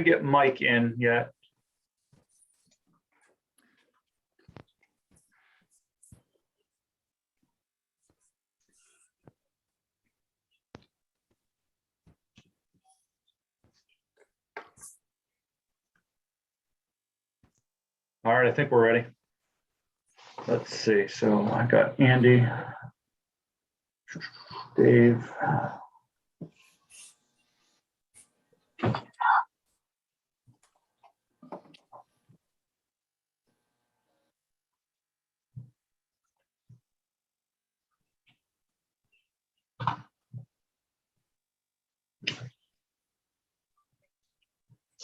to get Mike in yet. All right, I think we're ready. Let's see. So I got Andy, Dave.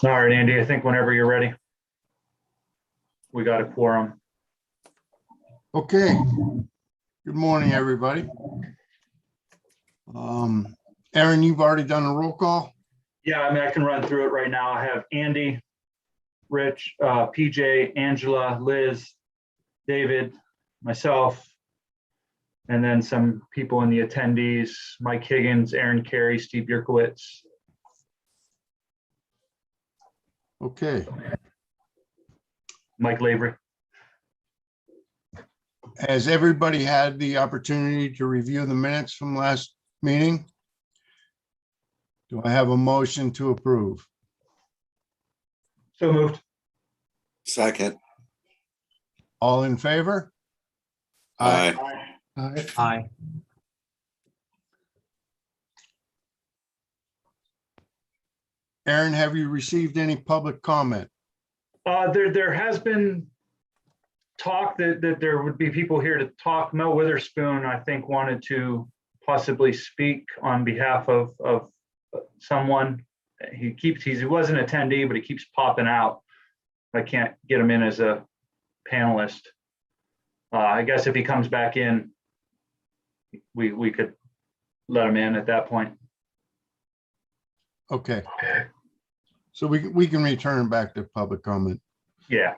All right, Andy, I think whenever you're ready, we got a quorum. Okay. Good morning, everybody. Aaron, you've already done a roll call? Yeah, I mean, I can run through it right now. I have Andy, Rich, PJ, Angela, Liz, David, myself, and then some people in the attendees, Mike Higgins, Aaron Carey, Steve Yerkowitz. Okay. Mike Lavery. Has everybody had the opportunity to review the minutes from last meeting? Do I have a motion to approve? So moved. Second. All in favor? Aye. Aye. Aaron, have you received any public comment? There has been talk that there would be people here to talk. Mel Witherspoon, I think, wanted to possibly speak on behalf of someone. He was an attendee, but he keeps popping out. I can't get him in as a panelist. I guess if he comes back in, we could let him in at that point. Okay. So we can return back to public comment. Yeah.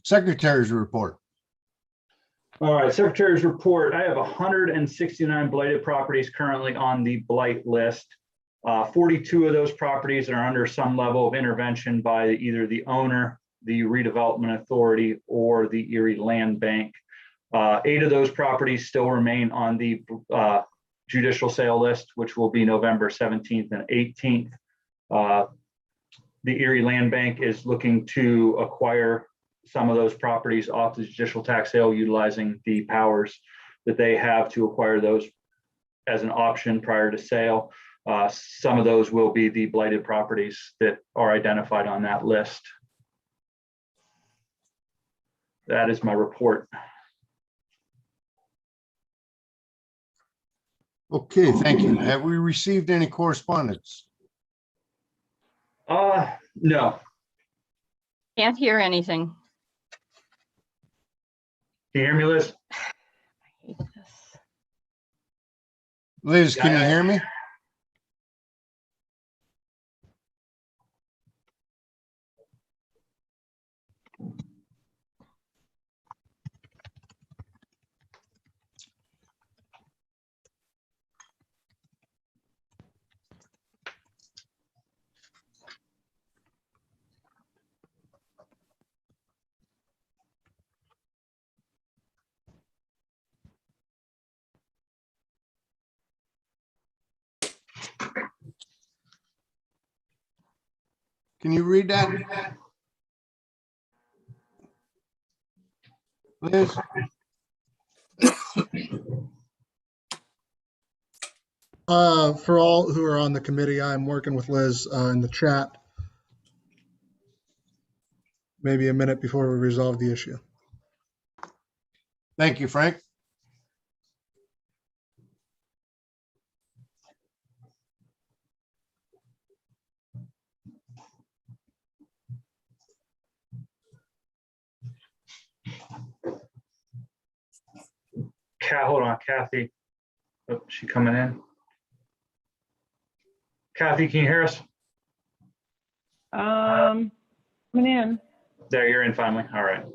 Secretary's report. All right, Secretary's report. I have 169 blighted properties currently on the blight list. 42 of those properties are under some level of intervention by either the owner, the redevelopment authority, or the Erie Land Bank. 8 of those properties still remain on the judicial sale list, which will be November 17th and 18th. The Erie Land Bank is looking to acquire some of those properties off the judicial tax sale, utilizing the powers that they have to acquire those as an option prior to sale. Some of those will be the blighted properties that are identified on that list. That is my report. Okay, thank you. Have we received any correspondence? No. Can't hear anything. Can you hear me, Liz? I hate this. Liz, can you hear me? Can you read that? Liz? For all who are on the committee, I'm working with Liz in the chat. Maybe a minute before we resolve the issue. Thank you, Frank. Hold on, Kathy. Oh, she coming in? Kathy, can you hear us? Coming in. There, you're in finally. All right.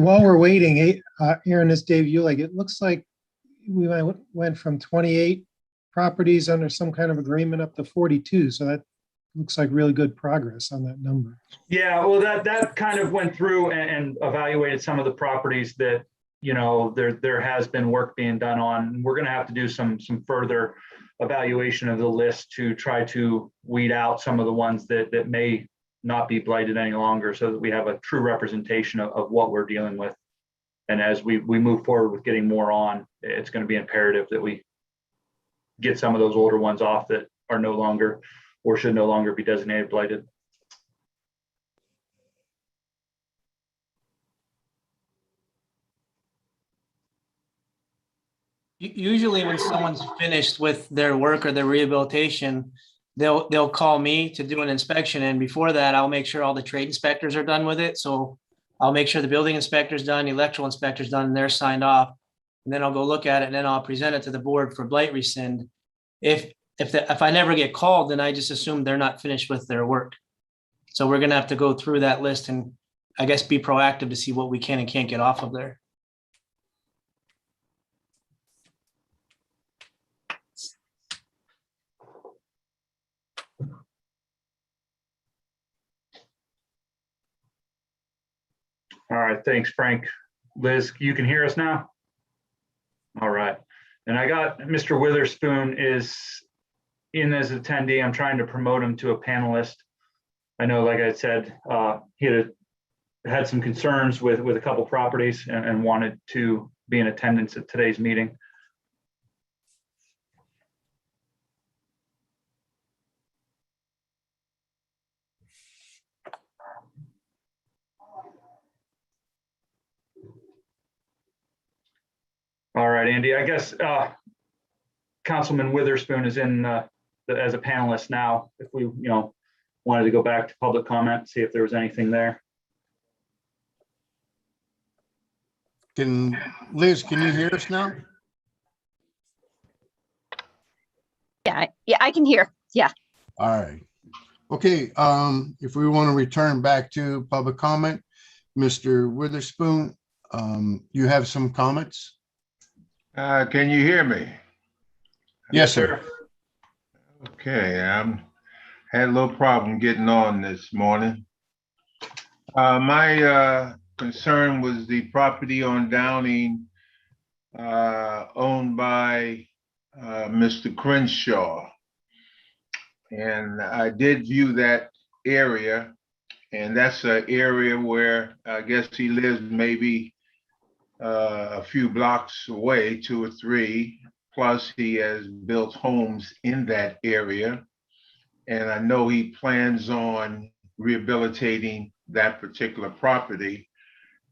While we're waiting, Aaron, this Dave Ulig, it looks like we went from 28 properties under some kind of agreement up to 42. So that looks like really good progress on that number. Yeah, well, that kind of went through and evaluated some of the properties that, you know, there has been work being done on. We're gonna have to do some further evaluation of the list to try to weed out some of the ones that may not be blighted any longer, so that we have a true representation of what we're dealing with. And as we move forward with getting more on, it's gonna be imperative that we get some of those older ones off that are no longer or should no longer be designated blighted. Usually when someone's finished with their work or their rehabilitation, they'll call me to do an inspection. And before that, I'll make sure all the trade inspectors are done with it. So I'll make sure the building inspector's done, the electrical inspector's done, and they're signed off. And then I'll go look at it and then I'll present it to the board for blight rescind. If I never get called, then I just assume they're not finished with their work. So we're gonna have to go through that list and I guess be proactive to see what we can and can't get off of there. All right, thanks, Frank. Liz, you can hear us now? All right. And I got Mr. Witherspoon is in as attendee. I'm trying to promote him to a panelist. I know, like I said, he had some concerns with a couple properties and wanted to be in attendance at today's meeting. All right, Andy, I guess Councilman Witherspoon is in as a panelist now. If we, wanted to go back to public comment, see if there was anything there. Liz, can you hear us now? Yeah, I can hear. Yeah. All right. Okay, if we want to return back to public comment, Mr. Witherspoon, you have some comments? Can you hear me? Yes, sir. Okay, had a little problem getting on this morning. My concern was the property on Downing owned by Mr. Crenshaw. And I did view that area, and that's an area where I guess he lives maybe a few blocks away, 2 or 3, plus he has built homes in that area. And I know he plans on rehabilitating that particular property.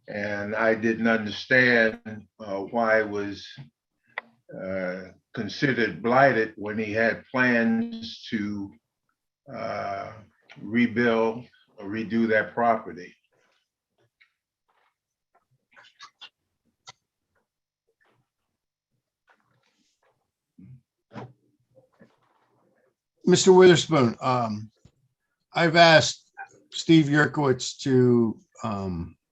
And I didn't understand why it was considered blighted when he had plans to rebuild or redo that property. Mr. Witherspoon, I've asked Steve Yurkowitz to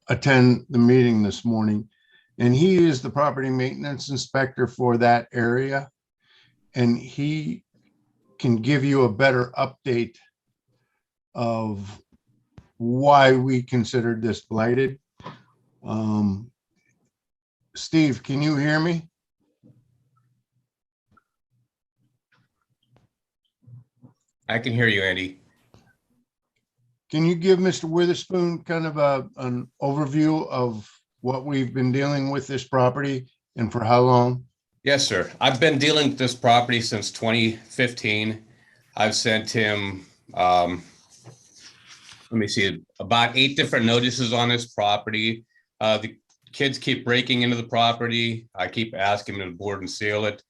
attend the meeting this morning, and he is the property maintenance inspector for that area. And he can give you a better update of why we considered this blighted. Steve, can you hear me? I can hear you, Andy. Can you give Mr. Witherspoon kind of an overview of what we've been dealing with this property and for how long? Yes, sir. I've been dealing with this property since 2015. I've sent him, let me see, about 8 different notices on this property. The kids keep breaking into the property. I keep asking them to board and seal it.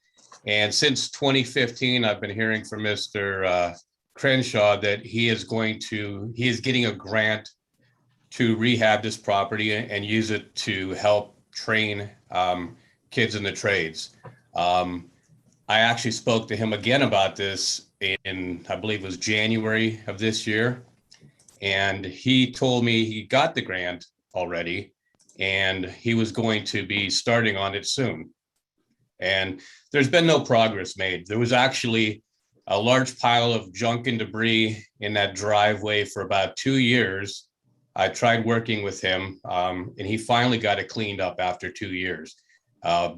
And since 2015, I've been hearing from Mr. Crenshaw that he is getting a grant to rehab this property and use it to help train kids in the trades. I actually spoke to him again about this in, I believe it was January of this year. And he told me he got the grant already and he was going to be starting on it soon. And there's been no progress made. There was actually a large pile of junk and debris in that driveway for about 2 years. I tried working with him, and he finally got it cleaned up after 2 years. I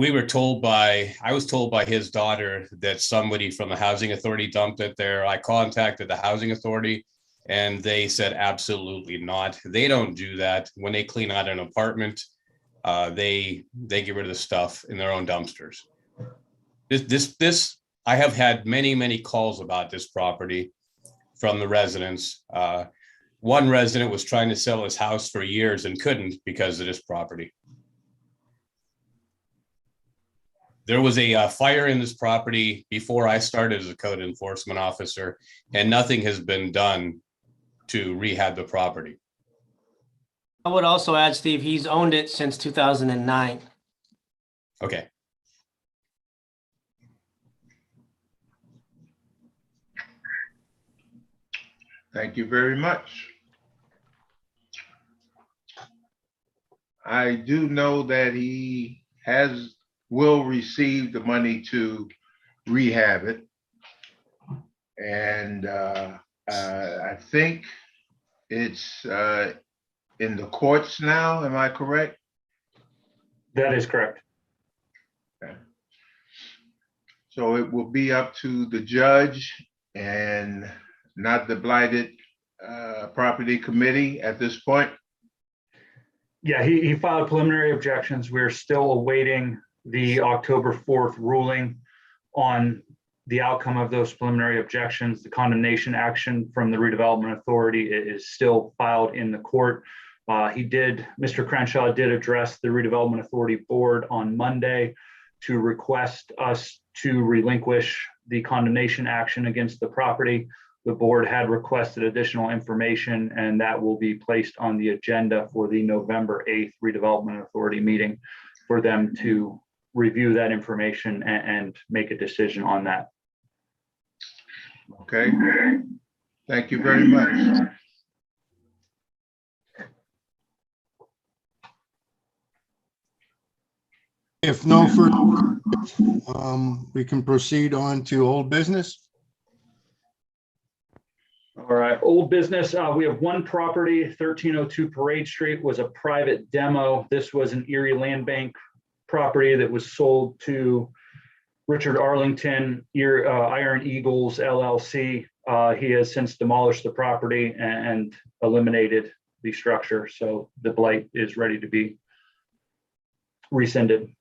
was told by his daughter that somebody from the housing authority dumped it there. I contacted the housing authority and they said absolutely not. They don't do that. When they clean out an apartment, they get rid of the stuff in their own dumpsters. I have had many calls about this property from the residents. One resident was trying to sell his house for years and couldn't because of this property. There was a fire in this property before I started as a code enforcement officer, and nothing has been done to rehab the property. I would also add, Steve, he's owned it since 2009. Okay. Thank you very much. I do know that he will receive the money to rehab it. And I think it's in the courts now, am I correct? That is correct. Okay. So it will be up to the judge and not the Blighted Property Committee at this point? Yeah, he filed preliminary objections. We're still awaiting the October 4th ruling on the outcome of those preliminary objections. The condemnation action from the redevelopment authority is still filed in the court. Mr. Crenshaw did address the redevelopment authority board on Monday to request us to relinquish the condemnation action against the property. The board had requested additional information, and that will be placed on the agenda for the November 8th redevelopment authority meeting for them to review that information and make a decision on that. Okay. Thank you very much. If no further, we can proceed on to old business. All right, old business. We have one property, 1302 Parade Street was a private demo. This was an Erie Land Bank property that was sold to Richard Arlington, Iron Eagles LLC. He has since demolished the property and eliminated the structure. So the blight is ready to be rescinded.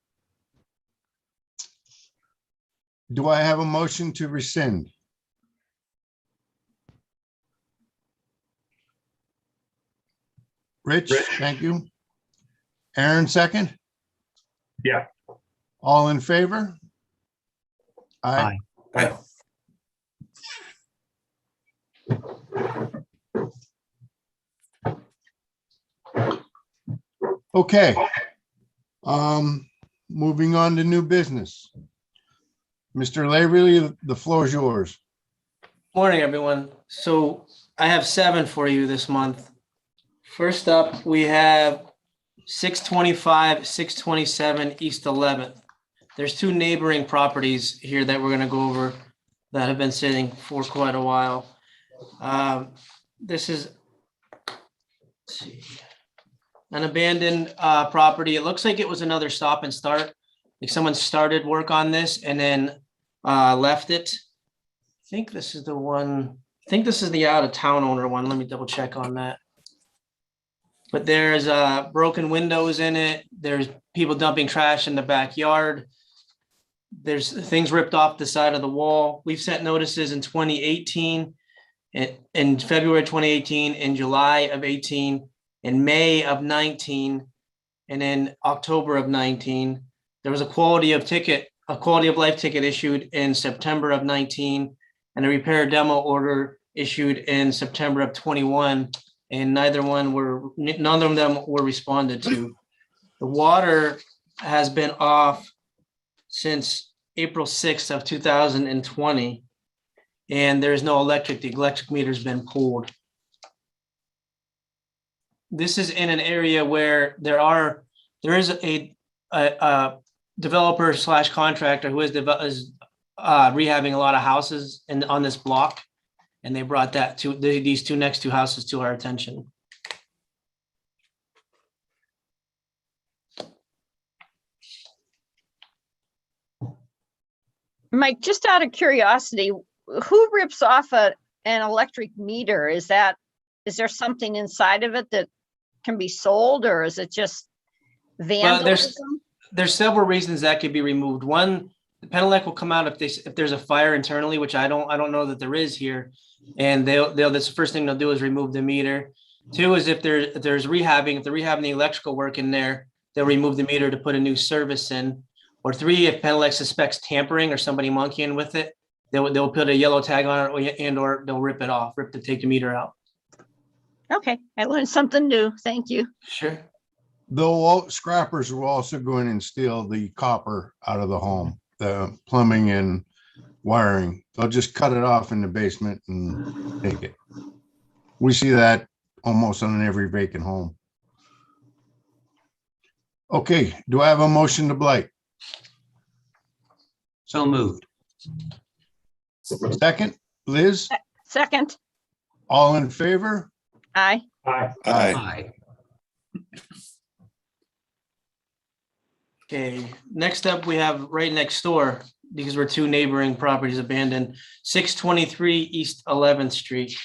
Do I have a motion to rescind? Rich, thank you. Aaron, second? Yeah. All in favor? Aye. Aye. Okay. Moving on to new business. Mr. Laverty, the floor is yours. Morning, everyone. So I have 7 for you this month. First up, we have 625, 627 East 11th. There's 2 neighboring properties here that we're going to go over that have been sitting for quite a while. This is, let's see, an abandoned property. It looks like it was another stop and start. Like someone started work on this and then left it. I think this is the one. I think this is the out of town owner one. Let me double check on that. But there's broken windows in it. There's people dumping trash in the backyard. There's things ripped off the side of the wall. We've sent notices in 2018, in February 2018, in July of 18, in May of 19, and in October of 19. There was a quality of life ticket issued in September of 19, and a repair demo order issued in September of 21. And none of them were responded to. The water has been off since April 6th of 2020, and there's no electric. The electric meter's been pulled. this is in an area where there is a developer slash contractor who is rehabbing a lot of houses on this block. And they brought that to these next two houses to our attention. Mike, just out of curiosity, who rips off an electric meter? Is there something inside of it that can be sold, or is it just vandalism? There's several reasons that could be removed. One, the Penelec will come out if there's a fire internally, which I don't know that there is here, and that's the first thing they'll do is remove the meter. Two is if they're rehabbing the electrical work in there, they'll remove the meter to put a new service in. Or three, if Penelec suspects tampering or somebody monkeying with it, they'll put a yellow tag on it or they'll rip it off, take the meter out. Okay, I learned something new. Thank you. Sure. Though scrappers will also go in and steal the copper out of the home, the plumbing and wiring. They'll just cut it off in the basement and take it. We see that almost on every vacant home. Okay, do I have a motion to blight? So moved. Second, Liz, Second, all in favor? aye. Aye. Aye. Okay, next up, we have right next door, because we're two neighboring properties abandoned, 623 East 11th Street.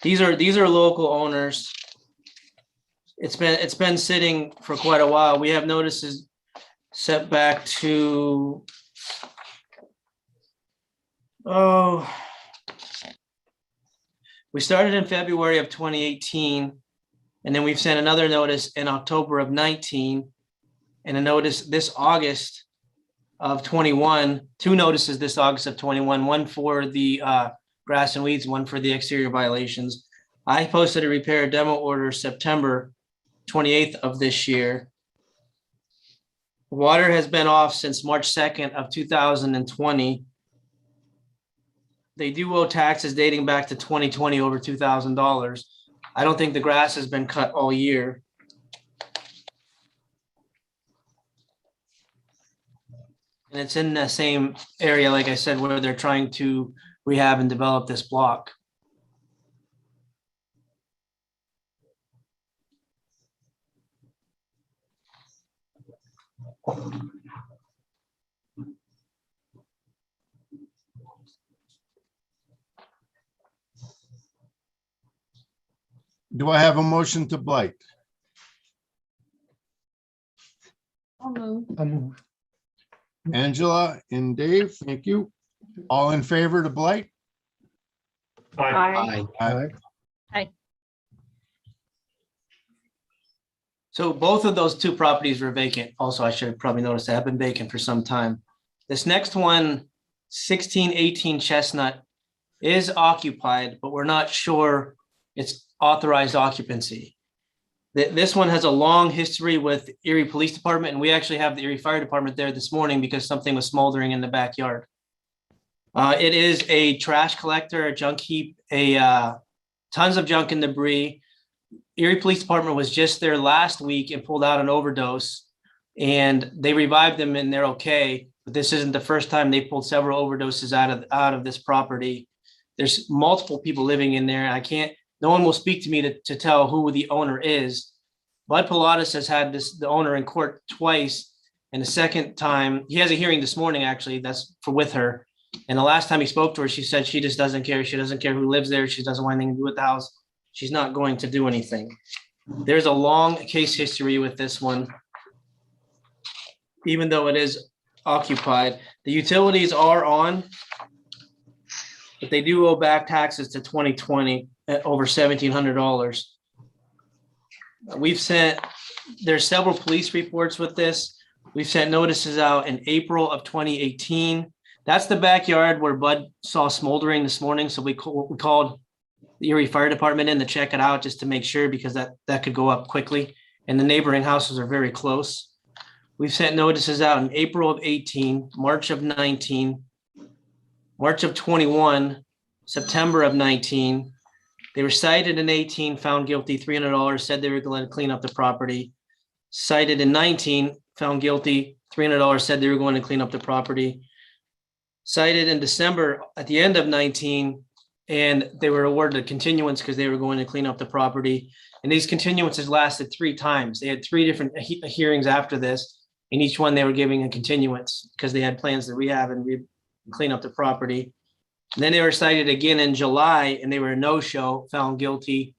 These are local owners. It's been sitting for quite a while. We have notices set back to, we started in February of 2018, and then we've sent another notice in October of 19, and a notice this August of 21, two notices this August of 21, one for the grass and weeds, one for the exterior violations. I posted a repair demo order September 28th of this year. Water has been off since March 2nd of 2020. They do owe taxes dating back to 2020 over $2,000. I don't think the grass has been cut all year. And it's in the same area, like I said, where they're trying to rehab and develop this block. Do I have a motion to blight? I'll move. I'll move. Angela and Dave, thank you. All in favor to blight? Aye. Aye. Aye. So both of those two properties were vacant. Also, I should have probably noticed they have been vacant for some time. This next one, 1618 Chestnut, is occupied, but we're not sure it's authorized occupancy. This one has a long history with Erie Police Department, and we actually have the Erie Fire Department there this morning because something was smoldering in the backyard. It is a trash collector, a junk heap, tons of junk and debris. Erie Police Department was just there last week and pulled out an overdose, and they revived them and they're okay. But this isn't the first time they pulled several overdoses out of this property. There's multiple people living in there. No one will speak to me to tell who the owner is. Bud Pilatus has had the owner in court twice. And the second time, he has a hearing this morning, actually, that's with her. And the last time he spoke to her, she said she just doesn't care. She doesn't care who lives there. She doesn't want anything to do with the house. She's not going to do anything. There's a long case history with this one. Even though it is occupied, the utilities are on, but they do owe back taxes to 2020 at over $1,700. There's several police reports with this. We've sent notices out in April of 2018. That's the backyard where Bud saw smoldering this morning. So we called the Erie Fire Department in to check it out just to make sure, because that could go up quickly. And the neighboring houses are very close. We've sent notices out in April of 18, March of 19, March of 21, September of 19, They were cited in 18, found guilty, $300, said they were going to clean up the property. Cited in 19, found guilty, $300, said they were going to clean up the property. Cited in December at the end of 19, and they were awarded a continuance because they were going to clean up the property. And these continuances lasted 3 times. They had 3 different hearings after this. In each one, they were giving a continuance because they had plans to rehab and clean up the property. And then they were cited again in July, and they were a no-show, found guilty.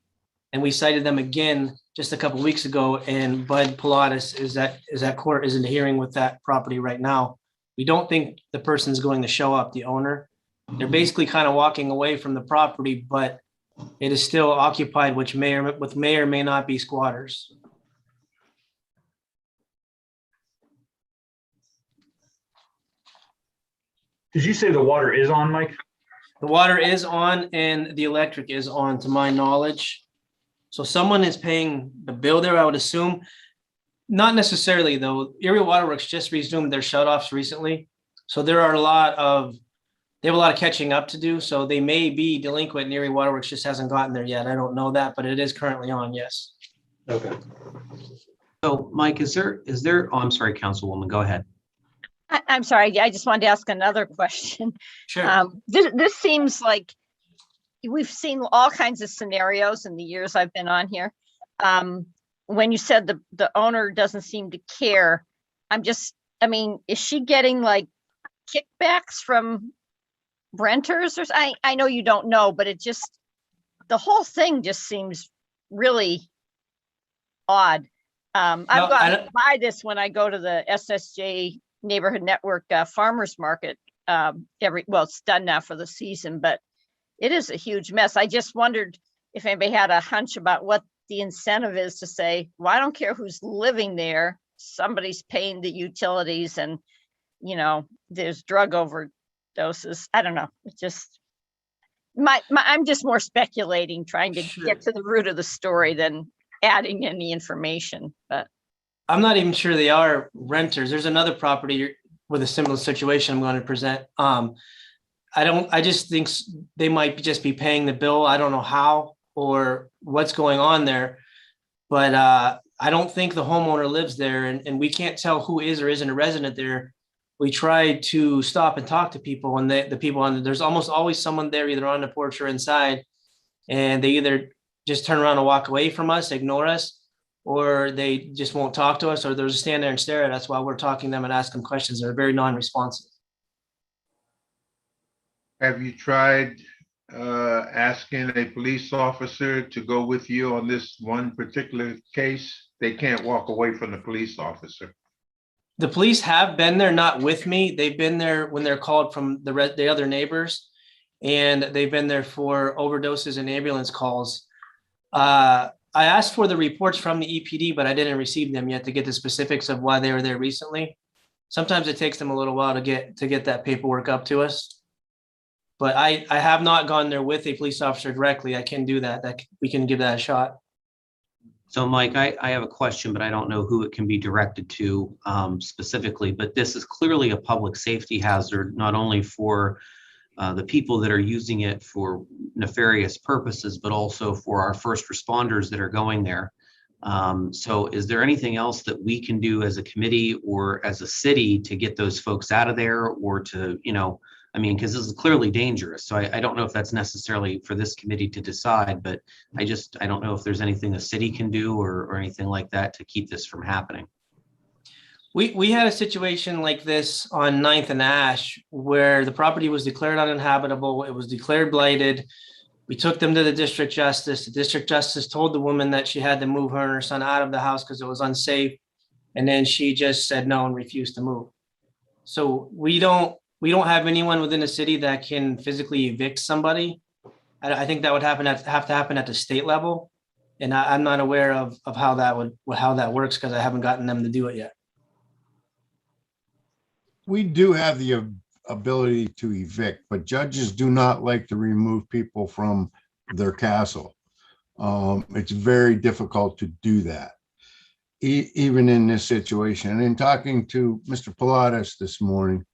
And we cited them again just a couple of weeks ago. And Bud Pilatus is at court, is in the hearing with that property right now. We don't think the person's going to show up, the owner. They're basically kind of walking away from the property, but it is still occupied, which may or may not be squatters. Did you say the water is on, Mike? The water is on and the electric is on, to my knowledge. So someone is paying the bill there, I would assume. Not necessarily, though. Erie Waterworks just resumed their shutoffs recently. So they have a lot of catching up to do. So they may be delinquent and Erie Waterworks just hasn't gotten there yet. I don't know that, but it is currently on, yes. Okay. So Mike, is there, oh, I'm sorry, Councilwoman, go ahead. I'm sorry, I just wanted to ask another question. Sure. This seems like we've seen all kinds of scenarios in the years I've been on here. When you said the owner doesn't seem to care, is she getting like kickbacks from renters or I know you don't know, but the whole thing just seems really odd. I've gone by this when I go to the SSJ Neighborhood Network Farmers Market it's done now for the season, but it is a huge mess. I just wondered if anybody had a hunch about what the incentive is to say, well, I don't care who's living there, somebody's paying the utilities and, there's drug overdoses. I don't know. It just, I'm just more speculating, trying to get to the root of the story than adding any information, but. I'm not even sure they are renters. There's another property with a similar situation I'm going to present. I just think they might just be paying the bill. I don't know how or what's going on there, but I don't think the homeowner lives there, and we can't tell who is or isn't a resident there. We try to stop and talk to people, and the people there's almost always someone there, either on the porch or inside, and they either just turn around and walk away from us, ignore us, or they just won't talk to us, or they'll just stand there and stare at us while we're talking to them and asking questions. They're very non-responsive. Have you tried asking a police officer to go with you on this one particular case? They can't walk away from the police officer. The police have been there, not with me. They've been there when they're called from the other neighbors, and they've been there for overdoses and ambulance calls. I asked for the reports from the EPD, but I didn't receive them yet to get the specifics of why they were there recently. Sometimes it takes them a little while to get that paperwork up to us. But I have not gone there with a police officer directly. I can do that. We can give that a shot. So Mike, I have a question, but I don't know who it can be directed to specifically, but this is clearly a public safety hazard, not only for the people that are using it for nefarious purposes, but also for our first responders that are going there. So is there anything else that we can do as a committee or as a city to get those folks out of there, or to, because this is clearly dangerous. So I don't know if that's necessarily for this committee to decide, but I don't know if there's anything the city can do or anything like that to keep this from happening. We had a situation like this on 9th and Ash where the property was declared uninhabitable. It was declared blighted. We took them to the district justice. The district justice told the woman that she had to move her and her son out of the house because it was unsafe. And then she just said no and refused to move. So we don't have anyone within the city that can physically evict somebody. I think that would have to happen at the state level. And I'm not aware of how that works because I haven't gotten them to do it yet. We do have the ability to evict, but judges do not like to remove people from their castle. It's very difficult to do that, even in this situation. And in talking to Mr. Pilatus this morning,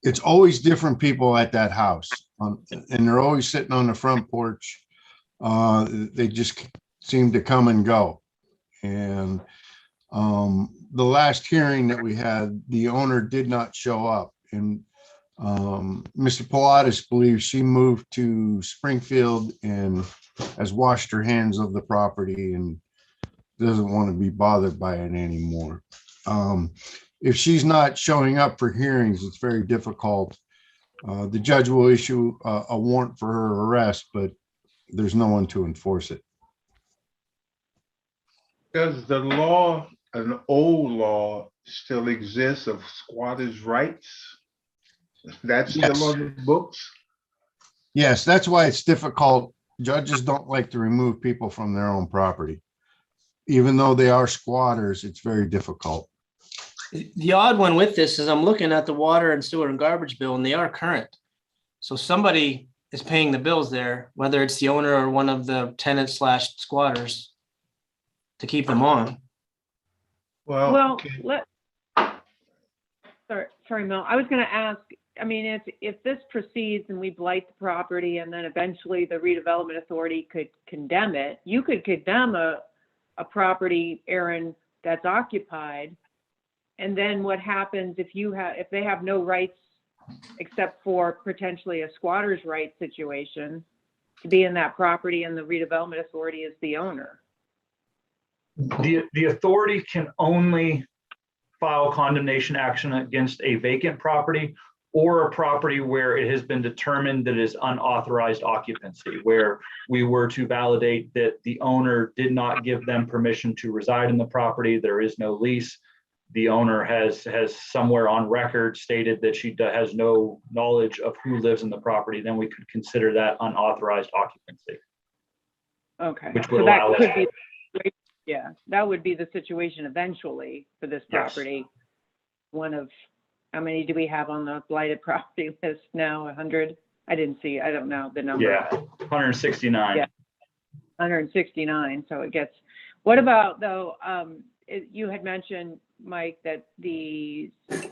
it's always different people at that house, and they're always sitting on the front porch They just seem to come and go. And the last hearing that we had, the owner did not show up. And Mr. Pilatus believes she moved to Springfield and has washed her hands of the property and doesn't want to be bothered by it anymore. If she's not showing up for hearings, it's very difficult. The judge will issue a warrant for her arrest, but there's no one to enforce it. Does the law, an old law, still exist of squatters' rights? That's Yes. still on the books? Yes, that's why it's difficult. Judges don't like to remove people from their own property. Even though they are squatters, it's very difficult. The odd one with this is I'm looking at the water and sewer and garbage bill, and they are current. So somebody is paying the bills there, whether it's the owner or one of the tenants slash squatters to keep them on. Well, okay. sorry, Mel, I was gonna ask, I mean, if this proceeds and we blight the property and then eventually the redevelopment authority could condemn it, you could condemn a property, Aaron, that's occupied. And then what happens if they have no rights except for potentially a squatter's right situation to be in that property and the redevelopment authority is the owner? The authority can only file condemnation action against a vacant property or a property where it has been determined that it is unauthorized occupancy, where we were to validate that the owner did not give them permission to reside in the property. There is no lease. The owner has somewhere on record stated that she has no knowledge of who lives in the property. Then we could consider that unauthorized occupancy. Okay, Which would so that allow us could be, yeah, that would be the situation eventually for this Yes. property. One of, how many do we have on the blighted property list now? 100? I don't know the number. Yeah, 169. Yeah. 169, so it gets, what about though, you had mentioned, Mike, that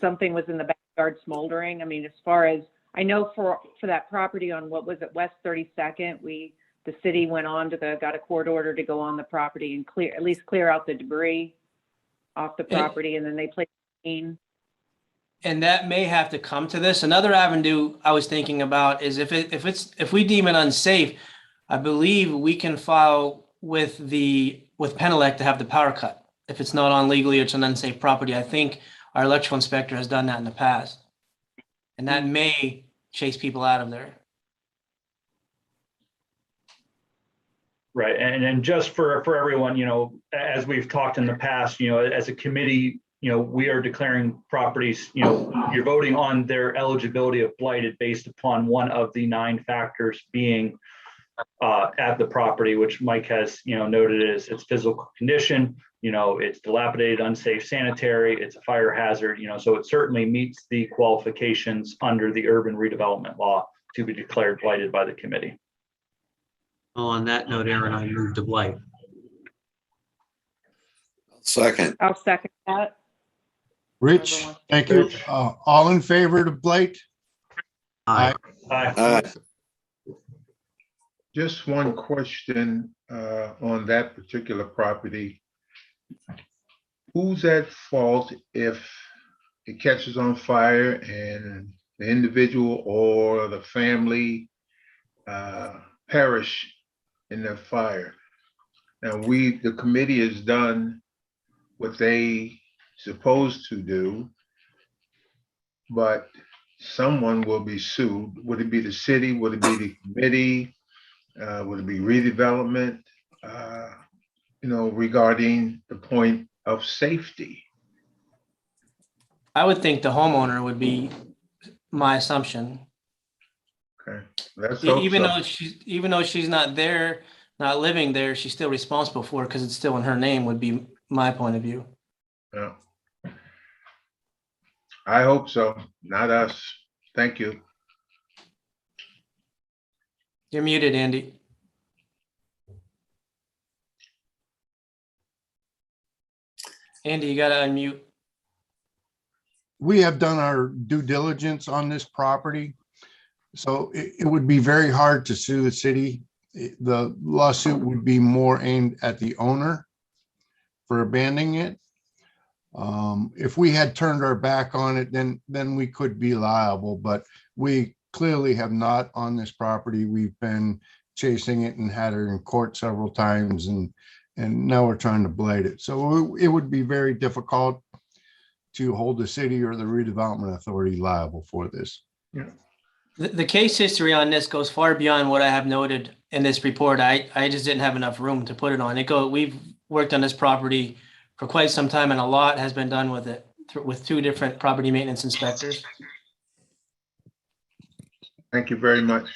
something was in the backyard smoldering. I mean, as far as, I know for that property on, what was it, West 32nd, the city went on got a court order to go on the property and at least clear out the debris off the property, and then they placed a lien. And that may have to come to this. Another avenue I was thinking about is if we deem it unsafe, I believe we can file with Penelec to have the power cut. If it's not on legally, it's an unsafe property. I think our electrical inspector has done that in the past. And that may chase people out of there. Right, and just for everyone, as we've talked in the past, as a committee, we are declaring properties, you're voting on their eligibility of blighted based upon one of the 9 factors being at the property, which Mike has, noted as its physical condition, it's dilapidated, unsafe, sanitary, it's a fire hazard, so it certainly meets the qualifications under the urban redevelopment law to be declared blighted by the committee. Well, on that note, Aaron, I move to blight. Second. I'll second that. Rich, thank you. All in favor to blight? Aye. Aye. Just one question on that particular property. Who's at fault if it catches on fire and the individual or the family perish in the fire? Now, the committee has done what they supposed to do, but someone will be sued. Would it be the city? Would it be the committee? Would it be redevelopment? Regarding the point of safety. I would think the homeowner would be my assumption. Okay, let's hope Even so. though she's not there, not living there, she's still responsible for it because it's still in her name, would be my point of view. Yeah. I hope so, not us. Thank you. You're muted, Andy. Andy, you gotta unmute. We have done our due diligence on this property. So it would be very hard to sue the city the lawsuit would be more aimed at the owner for abandoning it. If we had turned our back on it, then we could be liable, but we clearly have not on this property. We've been chasing it and had her in court several times, and now we're trying to blight it. So it would be very difficult to hold the city or the redevelopment authority liable for this. The case history on this goes far beyond what I have noted in this report. I just didn't have enough room to put it on. We've worked on this property for quite some time, and a lot has been done with it with 2 different property maintenance inspectors. Thank you very much.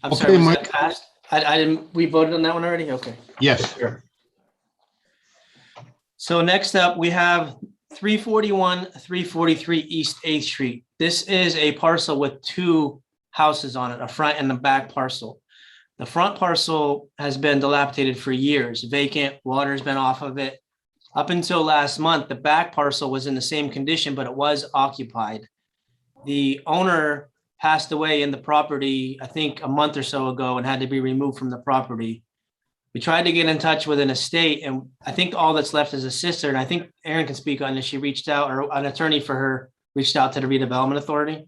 I'm Okay, sorry, was Mike. that passed? I didn't, we voted on that one already? Okay. Yes. So next up, we have 341, 343 East 8th Street. This is a parcel with 2 houses on it, a front and a back parcel. The front parcel has been dilapidated for years, vacant, water's been off of it. Up until last month, the back parcel was in the same condition, but it was occupied. The owner passed away in the property, I think a month or so ago, and had to be removed from the property. We tried to get in touch with an estate, and I think all that's left is a sister. And I think Erin can speak on this. She reached out, or an attorney for her reached out to the redevelopment authority.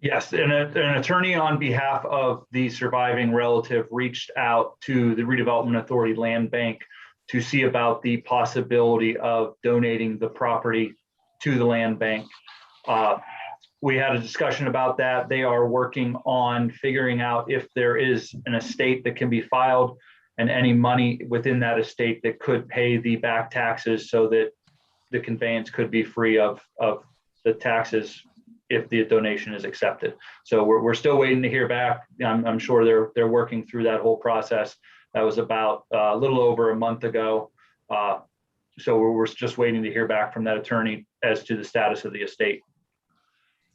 Yes, and an attorney on behalf of the surviving relative reached out to the redevelopment authority land bank to see about the possibility of donating the property to the land bank. We had a discussion about that. They are working on figuring out if there is an estate that can be filed and any money within that estate that could pay the back taxes so that the conveyance could be free of the taxes if the donation is accepted. So we're still waiting to hear back. I'm sure they're working through that whole process. That was about a little over a month ago. So we're just waiting to hear back from that attorney as to the status of the estate.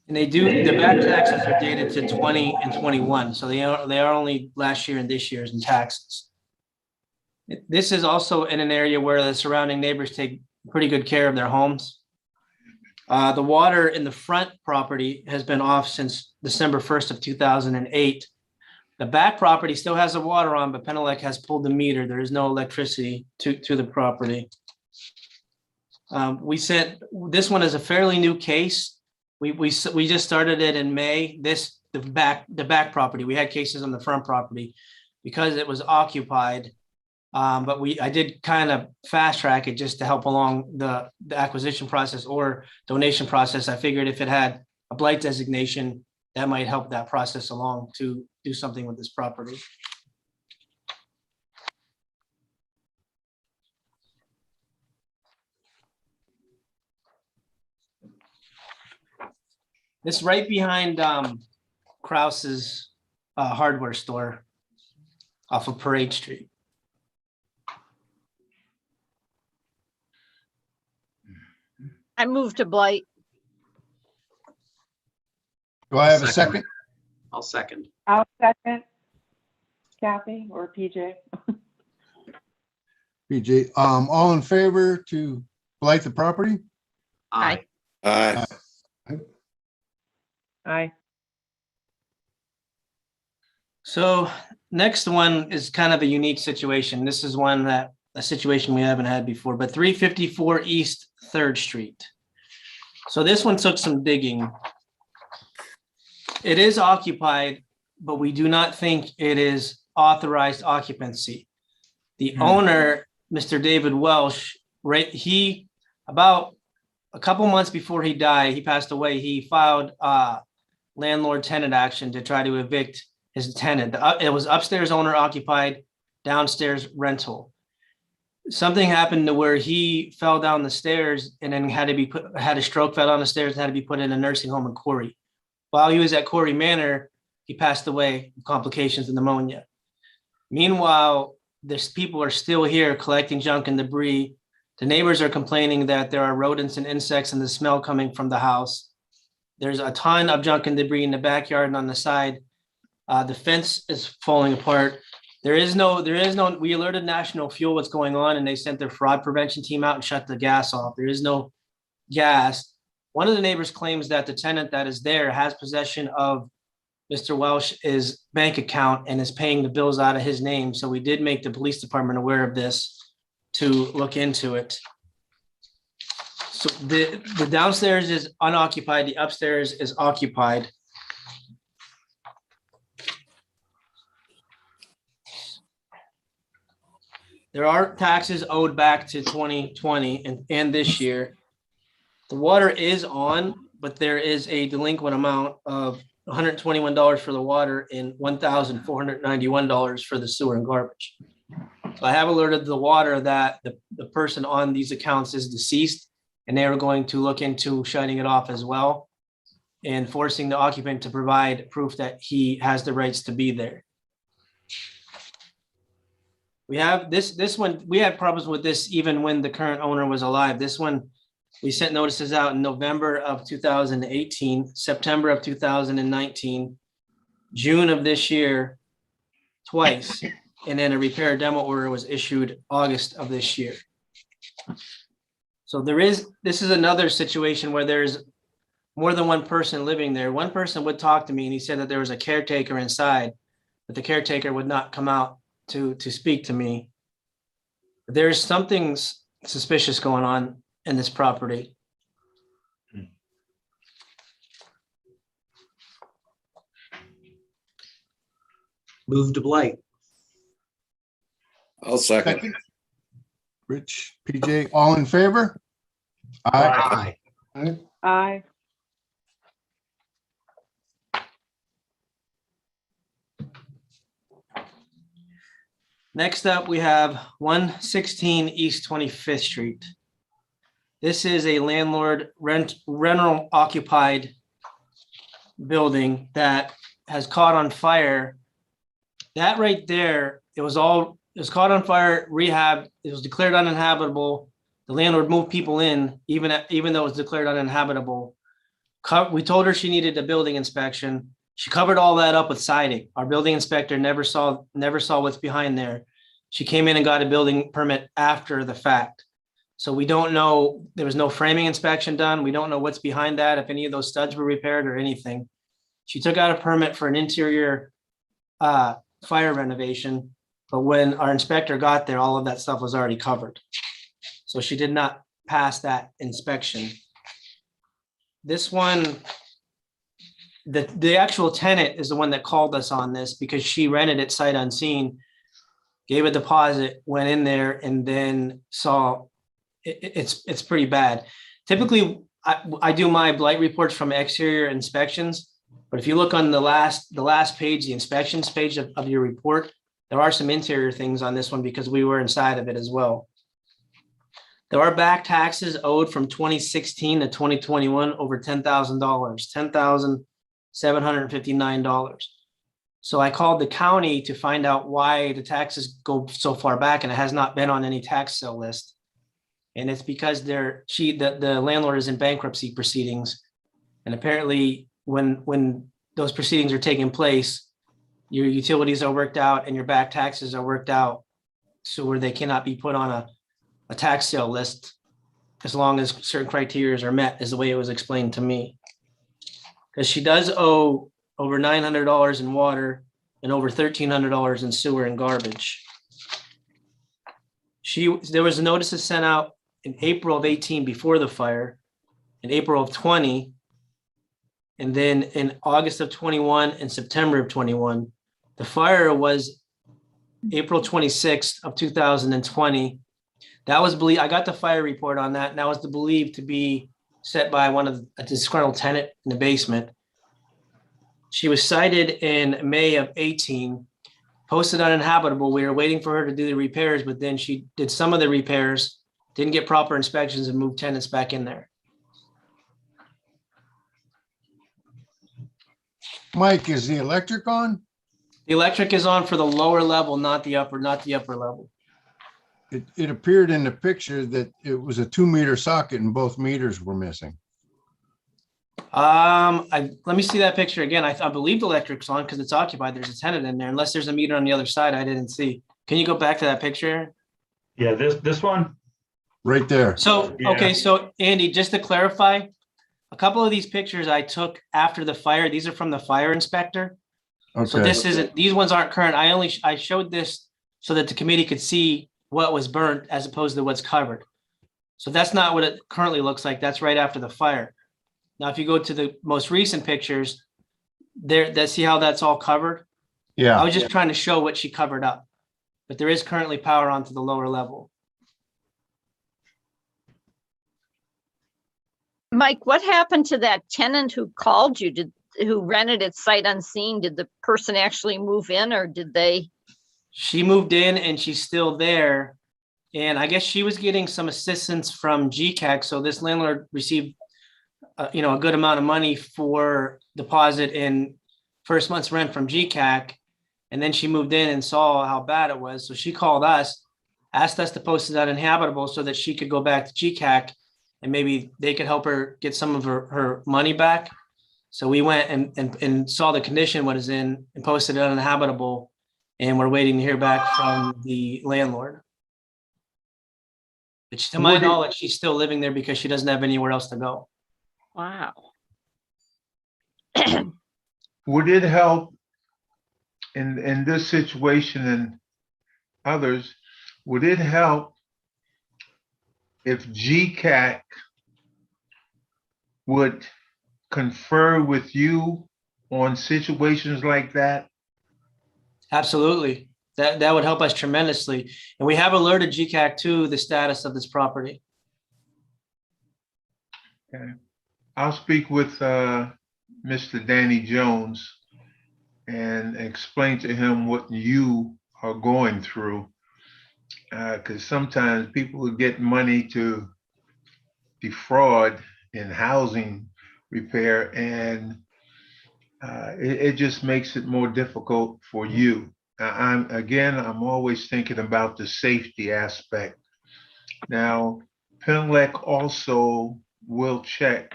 And the back taxes are dated to 20 and 21. So they are only last year and this year's in taxes. This is also in an area where the surrounding neighbors take pretty good care of their homes. The water in the front property has been off since December 1st of 2008. The back property still has the water on, but Penelec has pulled the meter. There is no electricity to the property. This one is a fairly new case. We just started it in May. The back property. We had cases on the front property because it was occupied. But I did kind of fast track it just to help along the acquisition process or donation process. I figured if it had a blight designation, that might help that process along to do something with this property. This right behind Krause's hardware store off of Parade Street. I moved to blight. Do I have a second? I'll second. I'll second. Kathy or PJ? BJ, all in favor to blight the property? Aye. Aye. Aye. So next one is kind of a unique situation. This is a situation we haven't had before, but 354 East 3rd Street. So this one took some digging. It is occupied, but we do not think it is authorized occupancy. The owner, Mr. David Welsh, about a couple months before he died, he passed away, he filed landlord tenant action to try to evict his tenant. It was upstairs owner occupied, downstairs rental. Something happened to where he fell down the stairs and then had a stroke, fell down the stairs and had to be put in a nursing home in Corey. While he was at Corey Manor, he passed away with complications of pneumonia. Meanwhile, people are still here collecting junk and debris. The neighbors are complaining that there are rodents and insects and the smell coming from the house. There's a ton of junk and debris in the backyard and on the side. The fence is falling apart. There is no, we alerted National Fuel what's going on and they sent their fraud prevention team out and shut the gas off. There is no gas. One of the neighbors claims that the tenant that is there has possession of Mr. Welsh's bank account and is paying the bills out of his name. So we did make the police department aware of this to look into it. So the downstairs is unoccupied, the upstairs is occupied. There are taxes owed back to 2020 and this year. The water is on, but there is a delinquent amount of $121 for the water and $1,491 for the sewer and garbage. So I have alerted the water that the person on these accounts is deceased, and they are going to look into shutting it off as well and forcing the occupant to provide proof that he has the rights to be there. We have this one, we had problems with this even when the current owner was alive. This one, we sent notices out in November of 2018, September of 2019, June of this year, twice. And then a repair demo order was issued August of this year. So this is another situation where there's more than one person living there. One person would talk to me and he said that there was a caretaker inside, but the caretaker would not come out to speak to me. There's something suspicious going on in this property. Move to blight. I'll second. Second. Rich, PJ, all in favor? Aye. Aye. Next up, we have 116 East 25th Street. This is a landlord rental occupied building that has caught on fire. That right there, it was caught on fire, rehab, it was declared uninhabitable. The landlord moved people in, even though it was declared uninhabitable. We told her she needed a building inspection. She covered all that up with siding. Our building inspector never saw what's behind there. She came in and got a building permit after the fact. So we don't know, there was no framing inspection done. We don't know what's behind that, if any of those studs were repaired or anything. She took out a permit for an interior fire renovation, but when our inspector got there, all of that stuff was already covered. So she did not pass that inspection. This one, the actual tenant is the one that called us on this because she rented it sight unseen, gave a deposit, went in there, and then saw it's pretty bad. Typically, I do my blight reports from exterior inspections, but if you look on the last page, the inspections page of your report, there are some interior things on this one because we were inside of it as well. There are back taxes owed from 2016 to 2021 over $10,000, $10,759. So I called the county to find out why the taxes go so far back, and it has not been on any tax sale list. And it's because the landlord is in bankruptcy proceedings. And apparently when those proceedings are taking place, your utilities are worked out and your back taxes are worked out, so where they cannot be put on a tax sale list as long as certain criteria are met, is the way it was explained to me. Because she does owe over $900 in water and over $1,300 in sewer and garbage. There was notices sent out in April of 18 before the fire, in April of 20, and then in August of 21 and September of 21. The fire was April 26th of 2020. That was I got the fire report on that, and that was believed to be set by a disgruntled tenant in the basement. She was cited in May of 18, posted uninhabitable. We were waiting for her to do the repairs, but then she did some of the repairs, didn't get proper inspections, and moved tenants back in there. Mike, is the electric on? The electric is on for the lower level, not the upper level. It appeared in the picture that it was a 2-meter socket and both meters were missing. Let me see that picture again. I believe the electric's on because it's occupied. There's a tenant in there, unless there's a meter on the other side I didn't see. Can you go back to that picture? Yeah, this one. Right there. So, Yeah. okay, so Andy, just to clarify, a couple of these pictures I took after the fire, these are from the fire inspector. So Okay, this isn't, these ones aren't current. I showed this so that the committee could see what was burnt as opposed to what's covered. So that's not what it currently looks like. That's right after the fire. Now, if you go to the most recent pictures, see how that's all covered? I yeah. was just trying to show what she covered up, but there is currently power onto the lower level. Mike, what happened to that tenant who called you? Who rented it sight unseen? Did the person actually move in, or did they? She moved in and she's still there. And I guess she was getting some assistance from GCAC. So this landlord received, a good amount of money for deposit in first month's rent from GCAC. And then she moved in and saw how bad it was. So she called us, asked us to post it uninhabitable so that she could go back to GCAC and maybe they could help her get some of her money back. So we went and saw the condition what is in and posted it uninhabitable. And we're waiting to hear back from the landlord. But to my knowledge, she's still living there because she doesn't have anywhere else to go. Wow. Would it help in this situation and others, would it help if GCAC would confer with you on situations like that? Absolutely. That would help us tremendously. And we have alerted GCAC to the status of this property. Okay. I'll speak with Mr. Danny Jones and explain to him what you are going through. Because sometimes people will get money to defraud in housing repair, and it just makes it more difficult for you. I'm always thinking about the safety aspect. Now, Penlec also will check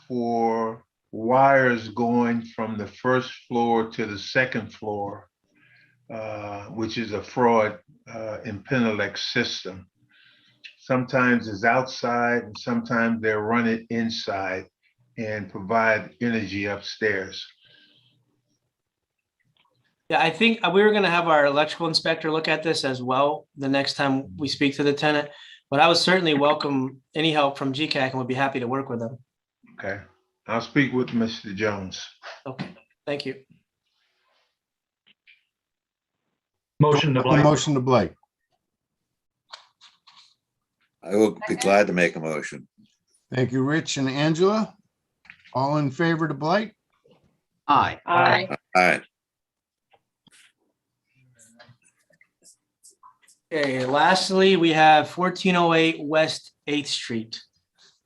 for wires going from the first floor to the second floor, which is a fraud in Penelec's system. Sometimes it's outside and sometimes they're running inside and provide energy upstairs. Yeah, I think we were going to have our electrical inspector look at this as well the next time we speak to the tenant. But I would certainly welcome any help from GCAC and would be happy to work with them. Okay, I'll speak with Mr. Jones. Okay, thank you. Motion to Blight. Motion to Blake. I will be glad to make a motion. Thank you, Rich and Angela. All in favor to Blight? Aye. Aye. All right. Okay, lastly, we have 1408 West 8th Street.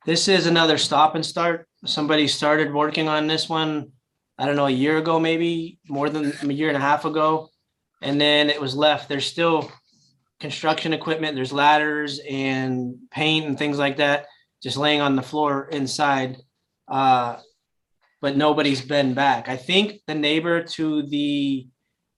This is another stop and start. Somebody started working on this one, I don't know, a year ago, maybe more than a year and a half ago. And then it was left. There's still construction equipment. There's ladders and paint and things like that, just laying on the floor inside. But nobody's been back. I think the neighbor to the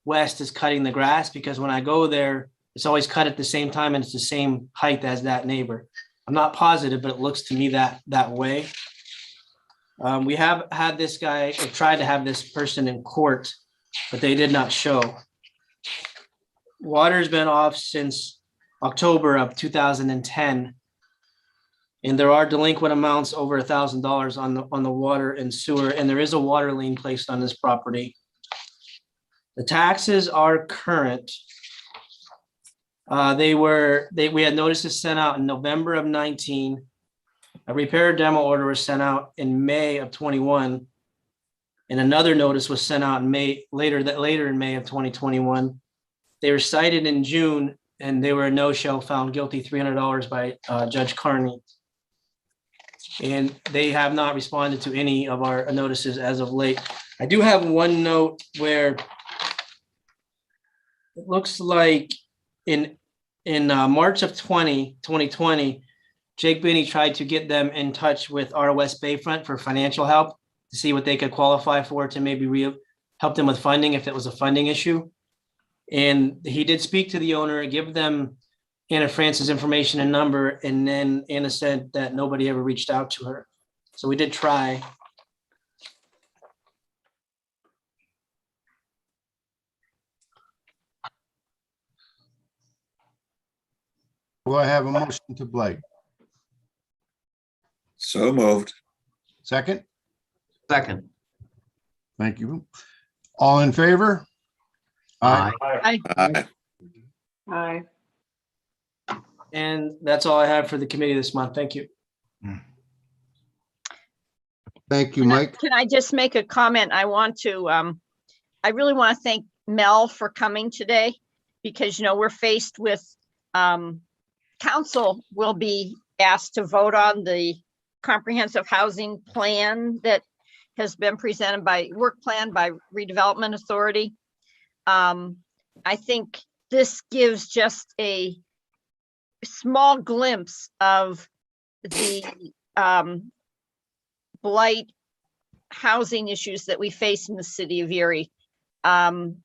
west is cutting the grass because when I go there, it's always cut at the same time and it's the same height as that neighbor. I'm not positive, but it looks to me that way. We have had this guy, or tried to have this person in court, but they did not show. Water's been off since October of 2010. And there are delinquent amounts over $1,000 on the water and sewer, and there is a water lien placed on this property. The taxes are current. We had notices sent out in November of 19. A repair demo order was sent out in May of 21. And another notice was sent out in later in May of 2021. They were cited in June and they were a no-show, found guilty $300 by Judge Carney. And they have not responded to any of our notices as of late. I do have one note where it looks like in March of 2020, Jake Binney tried to get them in touch with our West Bayfront for financial help to see what they could qualify for to maybe help them with funding if it was a funding issue. And he did speak to the owner, give them Anna Francis information and number, and then Anna said that nobody ever reached out to her. So we did try. Will I have a motion to Blight? So moved. Second? Second. Thank you. All in favor? Aye. Aye. Aye. And that's all I have for the committee this month. Thank you. Thank you, Mike. Can I just make a comment? I really want to thank Mel for coming today because, we're faced with, council will be asked to vote on the comprehensive housing plan that has been presented by work plan by redevelopment authority. I think this gives just a small glimpse of the blight housing issues that we face in the city of Erie. And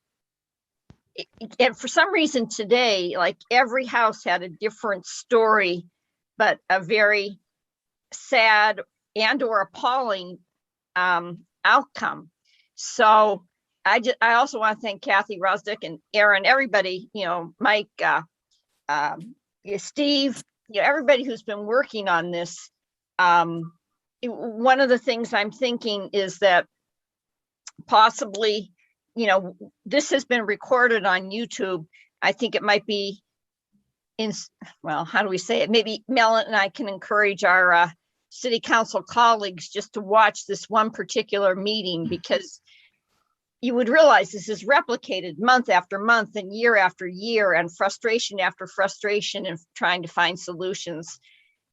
for some reason today, like every house had a different story, but a very sad and or appalling outcome. So I also want to thank Kathy Rosdick and Aaron, everybody, Mike, Steve, everybody who's been working on this. One of the things I'm thinking is that possibly, this has been recorded on YouTube. I think it might be how do we say it? Maybe Mel and I can encourage our city council colleagues just to watch this one particular meeting, because you would realize this is replicated month after month and year after year, and frustration after frustration and trying to find solutions.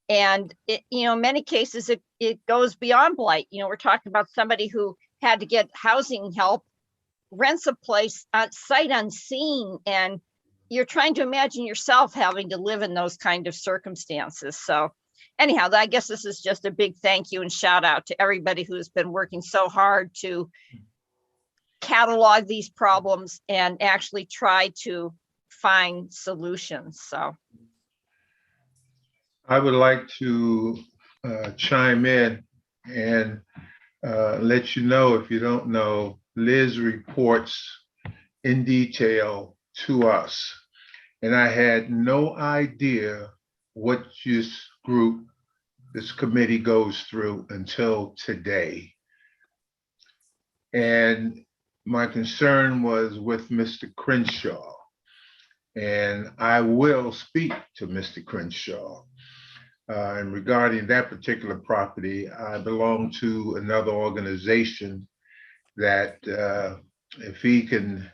And in many cases, it goes beyond blight. We're talking about somebody who had to get housing help, rents a place sight unseen, and you're trying to imagine yourself having to live in those kind of circumstances. So anyhow, I guess this is just a big thank you and shout out to everybody who's been working so hard to catalog these problems and actually try to find solutions. So I would like to chime in and let you know, if you don't know, Liz reports in detail to us. And I had no idea what this committee goes through until today. And my concern was with Mr. Crenshaw. And I will speak to Mr. Crenshaw. And regarding that particular property, I belong to another organization that if he can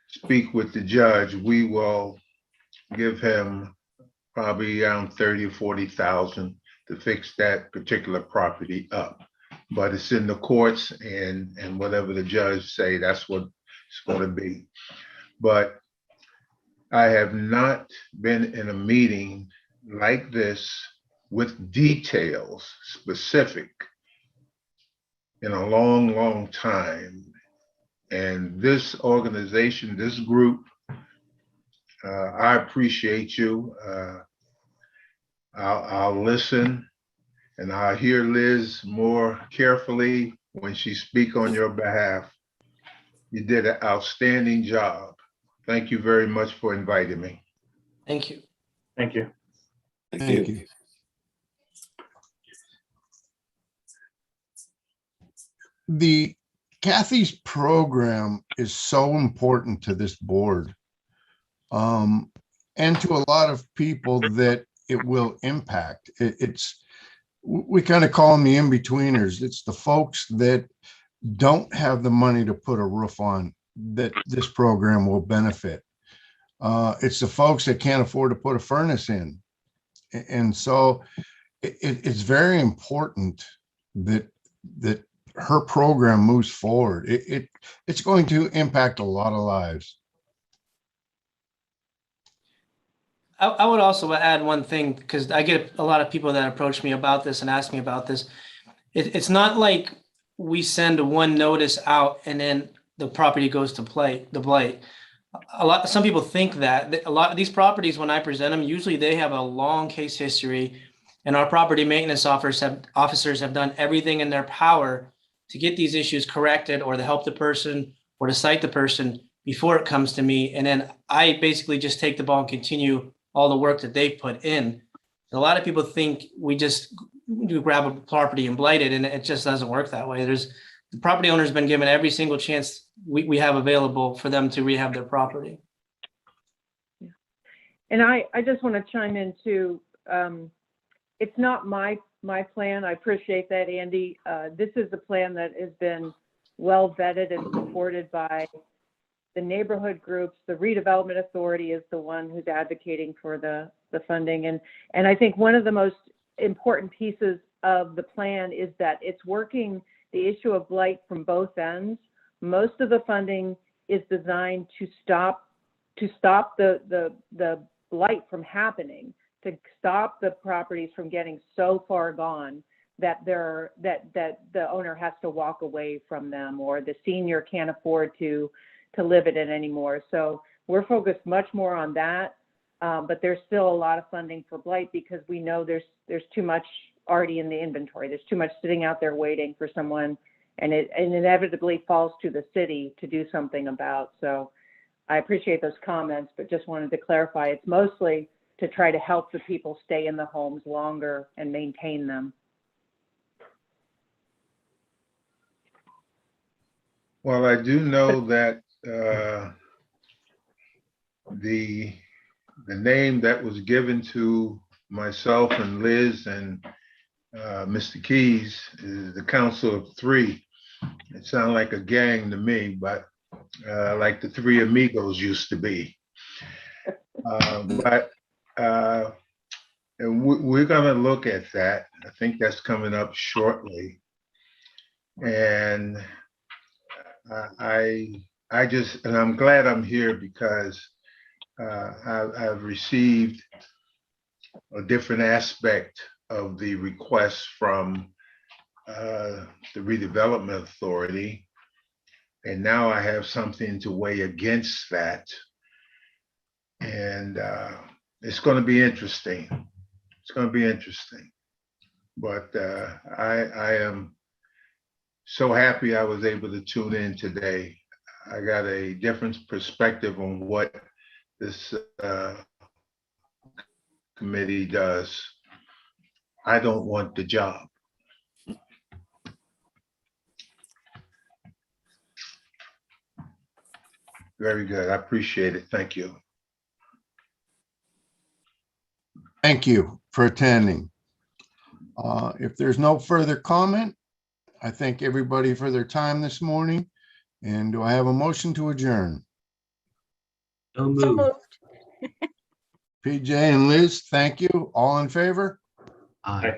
speak with the judge, we will give him probably around 30 or 40,000 to fix that particular property up. But it's in the courts, and whatever the judge say, that's what it's going to be. But I have not been in a meeting like this with details specific in a long, long time. And this organization, this group, I appreciate you. I'll listen, and I'll hear Liz more carefully when she speaks on your behalf. You did an outstanding job. Thank you very much for inviting me. Thank you. Thank you. Thank you. The Kathy's program is so important to this board, and to a lot of people that it will impact. We kind of call them the in-betweeners. It's the folks that don't have the money to put a roof on that this program will benefit. It's the folks that can't afford to put a furnace in. And so it's very important that her program moves forward. It's going to impact a lot of lives. I would also add one thing, because I get a lot of people that approach me about this and ask me about this. It's not like we send one notice out and then the property goes to the blight. Some people think that a lot of these properties, when I present them, usually they have a long case history, and our property maintenance officers have done everything in their power to get these issues corrected, or to help the person, or to cite the person before it comes to me. And then I basically just take the ball and continue all the work that they've put in. A lot of people think we just grab a property and blight it, and it just doesn't work that way. The property owner's been given every single chance we have available for them to rehab their property. And I just want to chime in too. It's not my plan. I appreciate that, Andy. This is a plan that has been well vetted and supported by the neighborhood groups. The redevelopment authority is the one who's advocating for the funding. And I think one of the most important pieces of the plan is that it's working the issue of blight from both ends. Most of the funding is designed to stop the blight from happening, to stop the properties from getting so far gone that the owner has to walk away from them, or the senior can't afford to live in it anymore. So we're focused much more on that, but there's still a lot of funding for blight, because we know there's too much already in the inventory. There's too much sitting out there waiting for someone, and it inevitably falls to the city to do something about. So I appreciate those comments, but just wanted to clarify, it's mostly to try to help the people stay in the homes longer and maintain them. Well, I do know that the name that was given to myself and Liz and Mr. Keys is the Council of Three. It sounded like a gang to me, but like the Three Amigos used to be. And we're going to look at that. I think that's coming up shortly. And I'm glad I'm here, because I've received a different aspect of the request from the redevelopment authority. And now I have something to weigh against that. And it's going to be interesting. It's going to be interesting. But I am so happy I was able to tune in today. I got a different perspective on what this committee does. I don't want the job. Very good. I appreciate it. Thank you. Thank you for attending. If there's no further comment, I thank everybody for their time this morning. And do I have a motion to adjourn? So moved. PJ and Liz, thank you. All in favor? Aye.